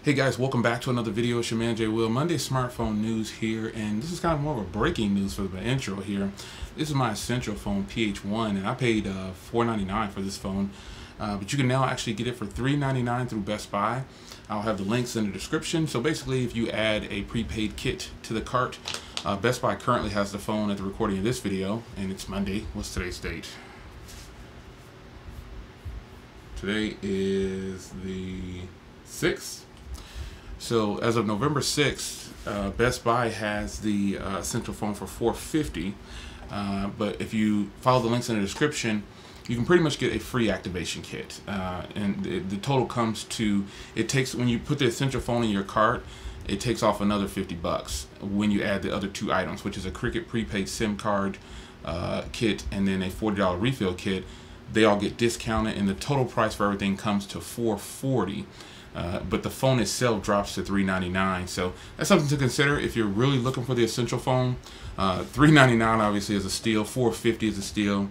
Hey guys, welcome back to another video. It's your man Jay Will. Monday smartphone news here, and this is kind of more of a breaking news for the intro here. This is my Essential phone PH1, and I paid $4.99 for this phone, but you can now actually get it for $3.99 through Best Buy. I'll have the links in the description. So basically, if you add a prepaid kit to the cart, Best Buy currently has the phone at the recording of this video, and it's Monday. What's today's date? Today is the 6th. So as of November 6th, Best Buy has the Essential phone for $450. But if you follow the links in the description, you can pretty much get a free activation kit. And the total comes to, it takes, when you put the Essential phone in your cart, it takes off another $50 when you add the other two items, which is a Cricket prepaid SIM card kit and then a $40 refill kit. They all get discounted, and the total price for everything comes to $440. But the phone itself drops to $3.99, so that's something to consider if you're really looking for the Essential phone. $3.99 obviously is a steal. $450 is a steal.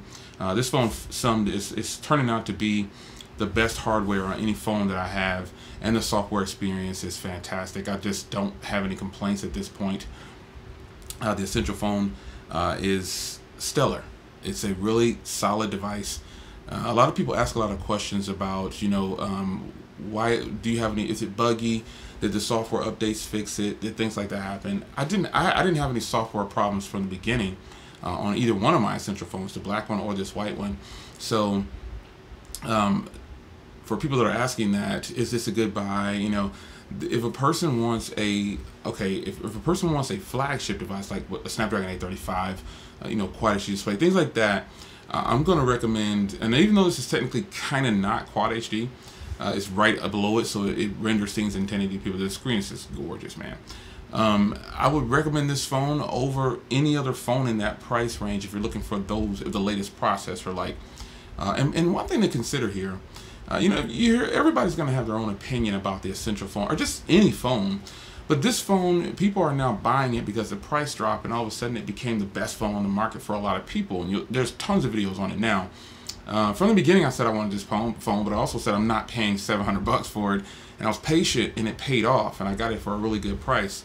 This phone is turning out to be the best hardware on any phone that I have, and the software experience is fantastic. I just don't have any complaints at this point. The Essential phone is stellar. It's a really solid device. A lot of people ask a lot of questions about, why do you have any? Is it buggy? Did the software updates fix it? Did things like that happen? I didn't have any software problems from the beginning on either one of my Essential phones, the black one or this white one. So for people that are asking that, is this a good buy? If a person wants if a person wants a flagship device like a Snapdragon 835, Quad HD display, things like that, I'm going to recommend. And even though this is technically kind of not Quad HD. It's right below it, so it renders things in 1080p. People, the screen is just gorgeous, man. I would recommend this phone over any other phone in that price range if you're looking for the latest processor. And one thing to consider here, everybody's going to have their own opinion about the Essential phone or just any phone. But this phone, people are now buying it because the price dropped, and all of a sudden it became the best phone on the market for a lot of people. And there's tons of videos on it now. From the beginning, I said I wanted this phone, but I also said I'm not paying $700 for it, and I was patient, and it paid off, and I got it for a really good price.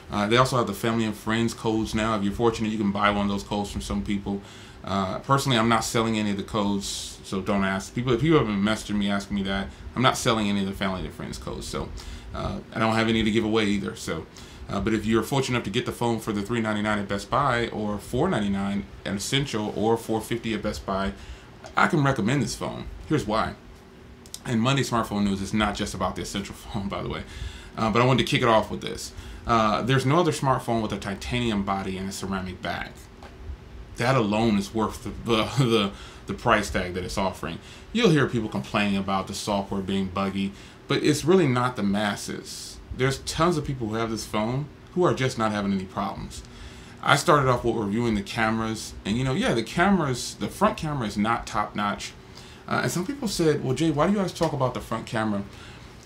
They also have the family and friends codes now. If you're fortunate, you can buy one of those codes from some people. Personally, I'm not selling any of the codes, so don't ask. People have been messaging me asking me that. I'm not selling any of the family and friends codes, so I don't have any to give away either. So, but if you're fortunate enough to get the phone for the $3.99 at Best Buy, or $4.99 at Essential, or $450 at Best Buy, I can recommend this phone. Here's why. And Monday smartphone news is not just about the Essential phone, by the way. But I wanted to kick it off with this. There's no other smartphone with a titanium body and a ceramic back. That alone is worth the price tag that it's offering. You'll hear people complaining about the software being buggy, but it's really not the masses. There's tons of people who have this phone who are just not having any problems. I started off with reviewing the cameras, and the front camera is not top notch. And some people said, well, Jay, why do you always talk about the front camera?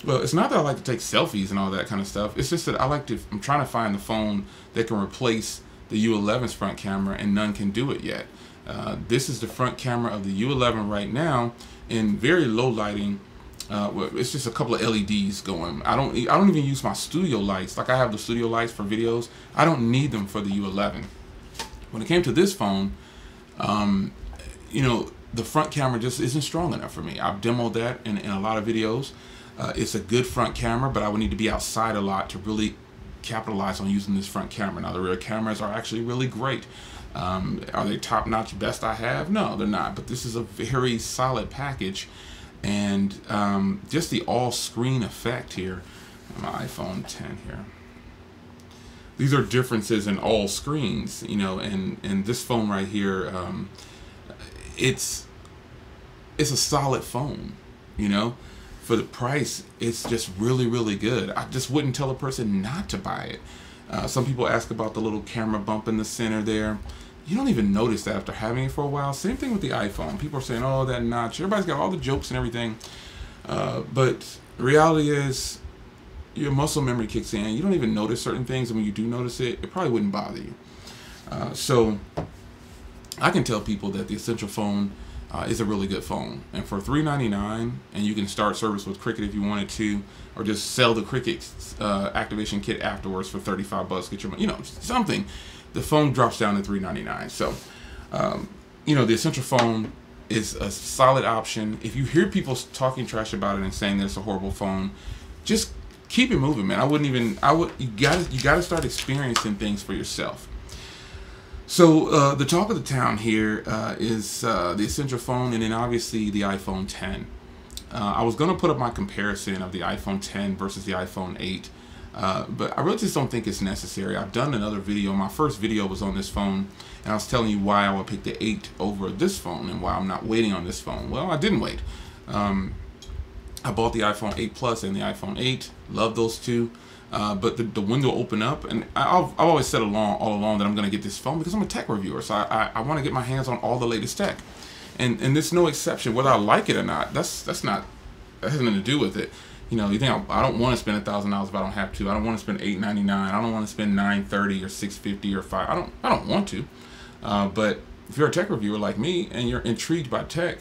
Well, it's not that I like to take selfies and all that kind of stuff. It's just that I'm trying to find the phone that can replace the U11's front camera, and none can do it yet. This is the front camera of the U11 right now in very low lighting. It's just a couple of LEDs going. I don't even use my studio lights. Like, I have the studio lights for videos. I don't need them for the U11. When it came to this phone, the front camera just isn't strong enough for me. I've demoed that in a lot of videos. It's a good front camera, but I would need to be outside a lot to really capitalize on using this front camera. Now, the rear cameras are actually really great. Are they top-notch best I have? No, they're not. But this is a very solid package. And just the all-screen effect here, my iPhone 10 here. These are differences in all screens, and this phone right here, it's a solid phone, For the price, it's just really, really good. I just wouldn't tell a person not to buy it. Some people ask about the little camera bump in the center there. You don't even notice that after having it for a while. Same thing with the iPhone. People are saying, oh, that notch. Everybody's got all the jokes and everything. But the reality is, your muscle memory kicks in. You don't even notice certain things. And when you do notice it, it probably wouldn't bother you. So I can tell people that the Essential phone is a really good phone. And for $399, and you can start service with Cricket if you wanted to, or just sell the Cricket activation kit afterwards for $35. Get your, something. The phone drops down to $399. So, the Essential phone is a solid option. If you hear people talking trash about it and saying that it's a horrible phone, just keep it moving, man. You gotta start experiencing things for yourself. So the talk of the town here is the Essential phone, and then obviously the iPhone 10. I was gonna put up my comparison of the iPhone 10 versus the iPhone 8, but I really just don't think it's necessary. I've done another video. My first video was on this phone, and I was telling you why I would pick the 8 over this phone and why I'm not waiting on this phone. Well, I didn't wait. I bought the iPhone 8 Plus and the iPhone 8. Love those two. But the window opened up, and I've always said all along that I'm going to get this phone because I'm a tech reviewer. So I want to get my hands on all the latest tech. And there's no exception. Whether I like it or not, that has nothing to do with it. You think I don't want to spend $1,000 if I don't have to. I don't want to spend $899. I don't want to spend $930 or $650 or $5. I don't want to. But if you're a tech reviewer like me and you're intrigued by tech,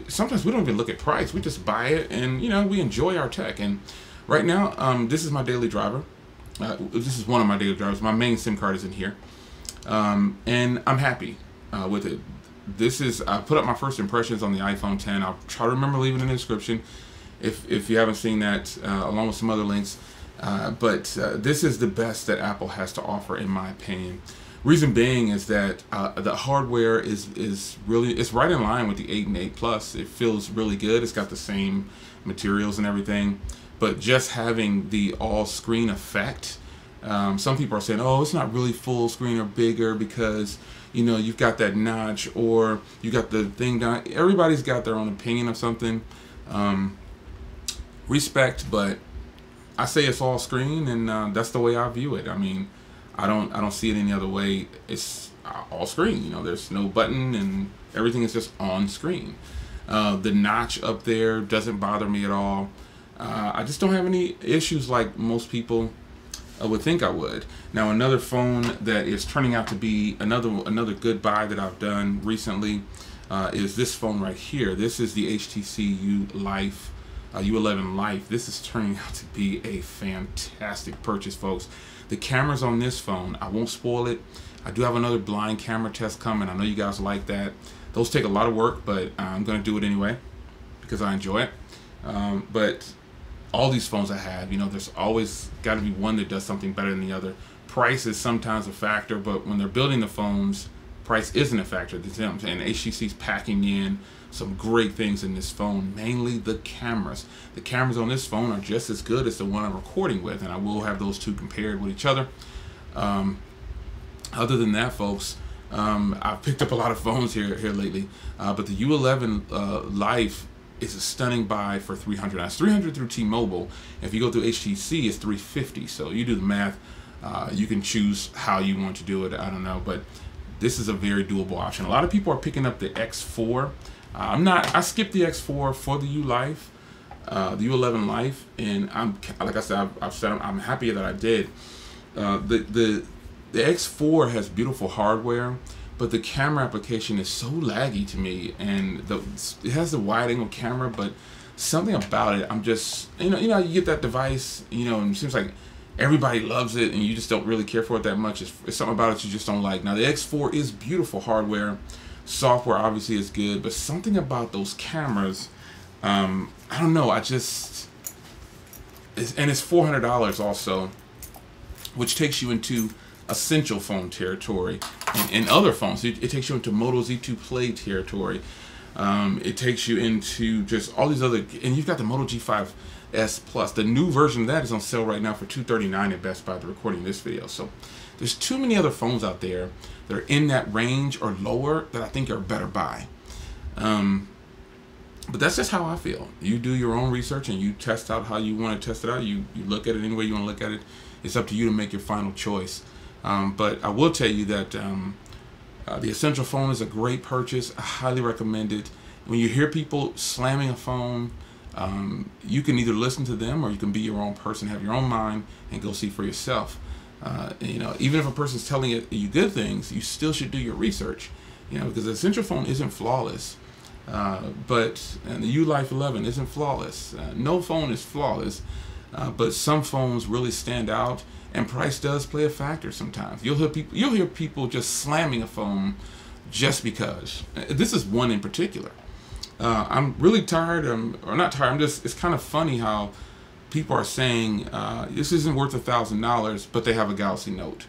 sometimes we don't even look at price. We just buy it, and we enjoy our tech. And right now, this is my daily driver. This is one of my daily drivers. My main SIM card is in here, and I'm happy with it. I put up my first impressions on the iPhone 10. I'll try to remember leaving in the description if you haven't seen that, along with some other links. But this is the best that Apple has to offer, in my opinion. Reason being is that the hardware is really, it's right in line with the 8 and 8 Plus. It feels really good. It's got the same materials and everything, but just having the all screen effect, some people are saying, oh, it's not really full screen or bigger because you've got that notch, or you got the thing down. Everybody's got their own opinion of something. Respect, but I say it's all screen, and that's the way I view it. I mean, I don't see it any other way. It's all screen. There's no button, and everything is just on screen. The notch up there doesn't bother me at all. I just don't have any issues like most people would think I would. Now, another phone that is turning out to be another good buy that I've done recently is this phone right here. This is the HTC U11 Life. This is turning out to be a fantastic purchase, folks. The cameras on this phone, I won't spoil it. I do have another blind camera test coming. I know you guys like that. Those take a lot of work, but I'm going to do it anyway because I enjoy it. But all these phones I have, there's always got to be one that does something better than the other. Price is sometimes a factor, but when they're building the phones, price isn't a factor. And HTC's packing in some great things in this phone, mainly the cameras. The cameras on this phone are just as good as the one I'm recording with, and I will have those two compared with each other. Other than that, folks, I've picked up a lot of phones here lately, but the U11 Life is a stunning buy for $300. Now, it's $300 through T-Mobile. If you go through HTC, it's $350. So you do the math. You can choose how you want to do it. I don't know, but this is a very doable option. A lot of people are picking up the X4. I skipped the X4 for the the U11 Life, and like I said, I'm happy that I did. The X4 has beautiful hardware, but the camera application is so laggy to me, and it has the wide angle camera, but something about it, I'm just, you get that device, and it seems like everybody loves it, and you just don't really care for it that much. It's something about it you just don't like. Now, the X4 is beautiful hardware. Software obviously is good, but something about those cameras, I don't know, and it's $400 also, which takes you into essential phone territory, and other phones. It takes you into Moto Z2 Play territory. It takes you into just all these other, and you've got the Moto G5 S Plus. The new version of that is on sale right now for $239 at Best Buy. They're recording this video, so there's too many other phones out there that are in that range or lower that I think are a better buy. But that's just how I feel. You do your own research and you test out how you want to test it out. You look at it any way you want to look at it. It's up to you to make your final choice. But I will tell you that the Essential phone is a great purchase. I highly recommend it. When you hear people slamming a phone, you can either listen to them or you can be your own person, have your own mind, and go see for yourself. Even if a person's telling you good things, you still should do your research. Because the Essential phone isn't flawless. But and the U-Life 11 isn't flawless. No phone is flawless, but some phones really stand out, and price does play a factor sometimes. You'll hear people just slamming a phone just because. This is one in particular. I'm really tired. Or not tired. It's kind of funny how people are saying this isn't worth $1,000, but they have a Galaxy Note.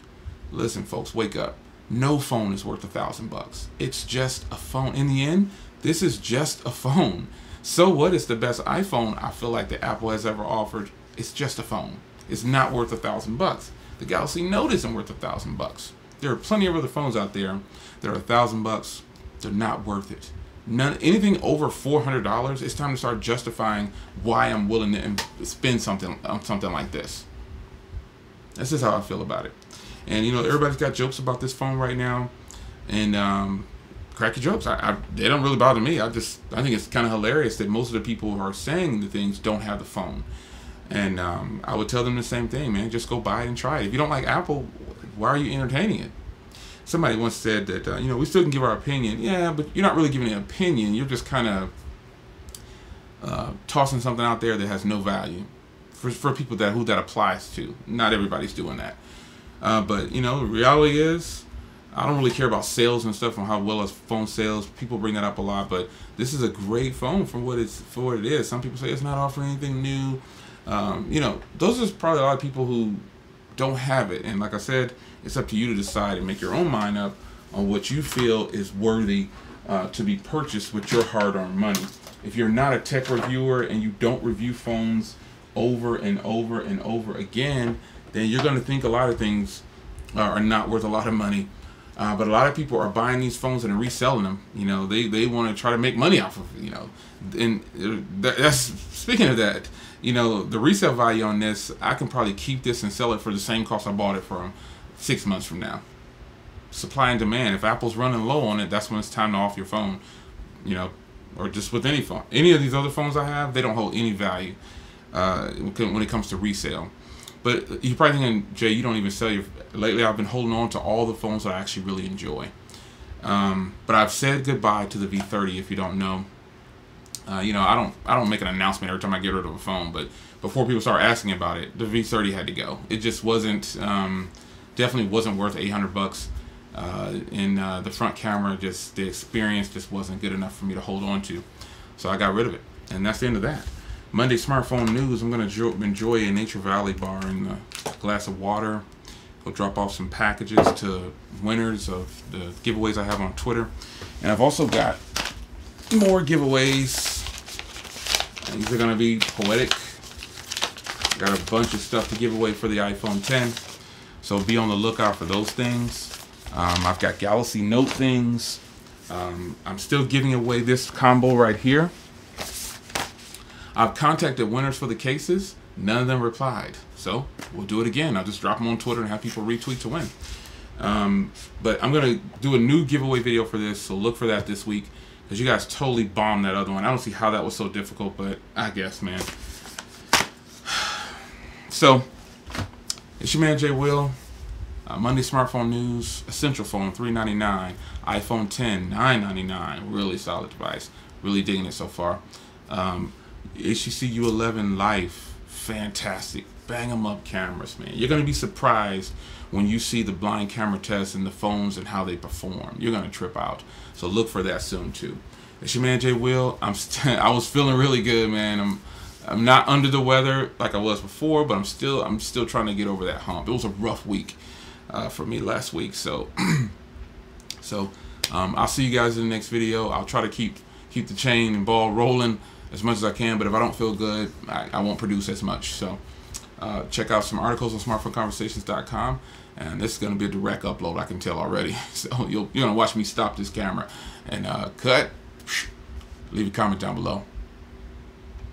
Listen, folks, wake up. No phone is worth $1,000. It's just a phone. In the end, this is just a phone. So what? It's the best iPhone I feel like that Apple has ever offered. It's just a phone. It's not worth $1,000. The Galaxy Note isn't worth $1,000. There are plenty of other phones out there that are $1,000. They're not worth it. Anything over $400, it's time to start justifying why I'm willing to spend something on something like this. That's just how I feel about it. And everybody's got jokes about this phone right now, and crack your jokes. They don't really bother me. I think it's kind of hilarious that most of the people who are saying the things don't have the phone. And I would tell them the same thing, man. Just go buy it and try it. If you don't like Apple, why are you entertaining it? Somebody once said that, we still can give our opinion. Yeah, but you're not really giving an opinion. You're just kind of tossing something out there that has no value for people who that applies to. Not everybody's doing that. But, the reality is, I don't really care about sales and stuff and how well a phone sells. People bring that up a lot, but this is a great phone for what it is. Some people say it's not offering anything new. Those are probably a lot of people who don't have it. And like I said, it's up to you to decide and make your own mind up on what you feel is worthy to be purchased with your hard-earned money. If you're not a tech reviewer and you don't review phones over and over and over again, then you're going to think a lot of things are not worth a lot of money. But a lot of people are buying these phones and reselling them. They want to try to make money off of and that's speaking of that. The resale value on this, I can probably keep this and sell it for the same cost I bought it for 6 months from now. Supply and demand. If Apple's running low on it, that's when it's time to off your phone. Or just with any phone. Any of these other phones I have, they don't hold any value when it comes to resale. But you're probably thinking, Jay, you don't even sell your... Lately, I've been holding on to all the phones that I actually really enjoy. But I've said goodbye to the V30, if you don't know. I don't make an announcement every time I get rid of a phone, but before people start asking about it, the V30 had to go. It just wasn't... definitely wasn't worth $800. And the front camera, the experience just wasn't good enough for me to hold on to. So I got rid of it. And that's the end of that. Monday smartphone news. I'm going to enjoy a Nature Valley bar and a glass of water. Go drop off some packages to winners of the giveaways I have on Twitter. And I've also got more giveaways. And these are going to be poetic. Got a bunch of stuff to give away for the iPhone 10. So be on the lookout for those things. I've got Galaxy Note things. I'm still giving away this combo right here. I've contacted winners for the cases. None of them replied. So we'll do it again. I'll just drop them on Twitter and have people retweet to win. But I'm going to do a new giveaway video for this. So look for that this week. Because you guys totally bombed that other one. I don't see how that was so difficult. But I guess, man. So it's your man Jay Will. Monday smartphone news. Essential phone $399. iPhone 10 $999. Really solid device. Really digging it so far. HTC U11 Life, fantastic. Bang 'em up cameras, man. You're gonna be surprised when you see the blind camera tests and the phones and how they perform. You're gonna trip out. So look for that soon too. It's your man Jay Will. I was feeling really good, man. I'm not under the weather like I was before, but I'm still trying to get over that hump. It was a rough week for me last week. So I'll see you guys in the next video. I'll try to keep the chain and ball rolling as much as I can, but if I don't feel good, I won't produce as much. So check out some articles on smartphoneconversations.com, and this is going to be a direct upload, I can tell already. So you're going to watch me stop this camera and cut. Leave a comment down below.